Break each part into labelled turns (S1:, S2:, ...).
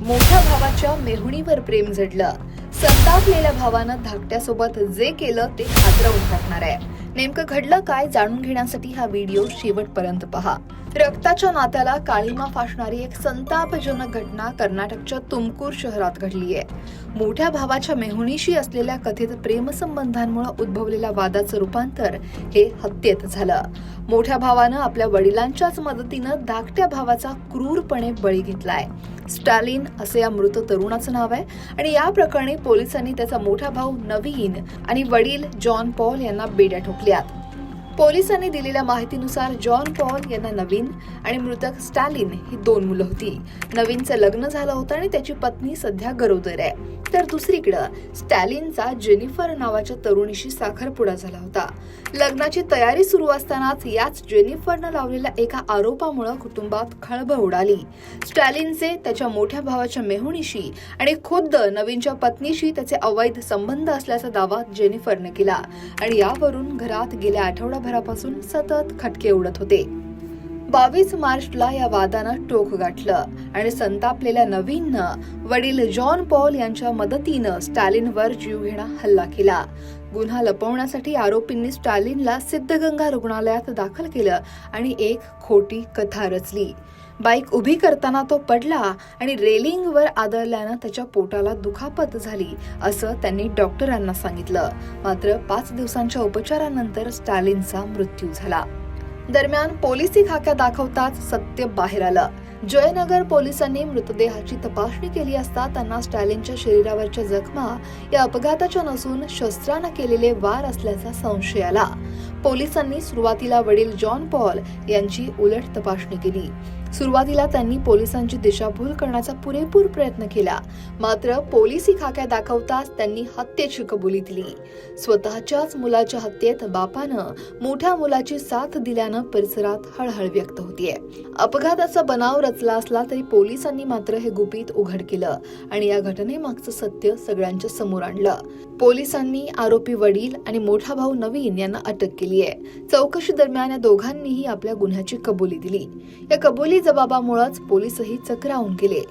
S1: मोठ्या भावाच्या मेहुणीवर प्रेम जडलं. संतापलेल्या भावानं धाकट्यासोबत जे केलं ते हादरवून टाकणार आहे. नेमकं घडलं काय जाणून घेण्यासाठी हा व्हिडिओ शेवटपर्यंत पहा. रक्ताच्या नात्याला काळीमा फासणारी एक संतापजनक घटना कर्नाटकच्या तुमकूर शहरात घडली आहे. मोठ्या भावाच्या मेहुणीशी असलेल्या कथित प्रेमसंबंधांमुळे उद्भवलेल्या वादाचं रूपांतर हे हत्येत झालं. मोठ्या भावानं आपल्या वडिलांच्याच मदतीनं धाकट्या भावाचा क्रूरपणे बळी घेतलाय. स्टॅलिन असे या मृत तरुणाचं नाव आहे आणि या प्रकरणी पोलिसांनी त्याचा मोठा भाऊ नवीन आणि वडील जॉन पॉल यांना बेड्या ठोकल्यात. पोलिसांनी दिलेल्या माहितीनुसार जॉन पॉल यांना नवीन आणि मृतक स्टॅलिन ही 2 मुलं होती. नवीनचं लग्न झालं होतं आणि त्याची पत्नी सध्या गरोदर आहे. तर दुसरीकडे स्टॅलिनचा जेनिफर नावाच्या तरुणीशी साखरपुडा झाला होता. लग्नाची तयारी सुरू असतानाच याच जेनिफरनं लावलेल्या एका आरोपामुळे कुटुंबात खळबळ उडाली. स्टॅलिनचे त्याच्या मोठ्या भावाच्या मेहुणीशी आणि खुद्द नवीनच्या पत्नीशी त्याचे अवैध संबंध असल्याचा दावा जेनिफरने केला आणि यावरून घरात गेल्या आठवडाभरापासून सतत खटके उडत होते. 22 मार्चला या वादानं टोक गाठलं आणि संतापलेल्या नवीननं वडील जॉन पॉल यांच्या मदतीनं स्टॅलिनवर जीवघेणा हल्ला केला. गुन्हा लपवण्यासाठी आरोपींनी स्टॅलिनला सिद्धगंगा रुग्णालयात दाखल केलं आणि एक खोटी कथा रचली. बाईक उभी करताना तो पडला आणि रेलिंगवर आदळल्यानं त्याच्या पोटाला दुखापत झाली असं त्यांनी डॉक्टरांना सांगितलं. मात्र 5 दिवसांच्या उपचारानंतर स्टॅलिनचा मृत्यू झाला. दरम्यान पोलिसी खाक्या दाखवताच सत्य बाहेर आलं. जयनगर पोलिसांनी मृतदेहाची तपासणी केली असता त्यांना स्टॅलिनच्या शरीरावरच्या जखमा या अपघाताच्या नसून शस्त्रानं केलेले वार असल्याचा संशय आला. पोलिसांनी सुरुवातीला वडील जॉन पॉल यांची उलट तपासणी केली. सुरुवातीला त्यांनी पोलिसांची दिशाभूल करण्याचा पुरेपूर प्रयत्न केला. मात्र पोलिसी खाक्या दाखवताच त्यांनी हत्येची कबुली दिली. स्वतःच्याच मुलाच्या हत्येत बापानं मोठ्या मुलाची साथ दिल्यानं परिसरात हळहळ व्यक्त होतीये. अपघाताचा बनाव रचला असला तरी पोलिसांनी मात्र हे गुपित उघड केलं आणि या घटनेमागचं सत्य सगळ्यांच्या समोर आणलं. पोलिसांनी आरोपी वडील आणि मोठा भाऊ नवीन यांना अटक केली आहे. चौकशी दरम्यान या दोघांनीही आपल्या गुन्ह्याची कबुली दिली. या कबुली जबाबामुळेच पोलिसही चक्रावून गेले.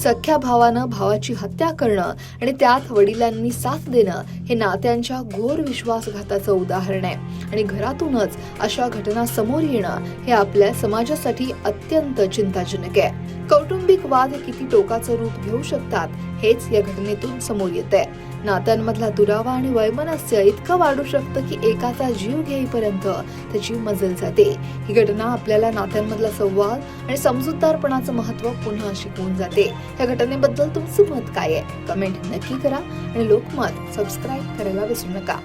S1: सख्या भावानं भावाची हत्या करणं आणि त्यात वडिलांनी साथ देणं हे नात्यांच्या घोर विश्वासघाताचं उदाहरण आहे आणि घरातूनच अशा घटना समोर येणं हे आपल्या समाजासाठी अत्यंत चिंताजनक आहे. कौटुंबिक वाद किती टोकाचं रूप घेऊ शकतात हेच या घटनेतून समोर येतंय. नात्यांमधला दुरावा आणि वैमनस्य इतकं वाढू शकतं की एकाचा जीव घेईपर्यंत त्याची मजल जाते. ही घटना आपल्याला नात्यांमधला संवाद आणि समजूतदारपणाचं महत्त्व पुन्हा शिकवून जाते. या घटनेबद्दल तुमचं मत काय आहे? कमेंट नक्की करा आणि लोकमत सबस्क्राईब करायला विसरू नका.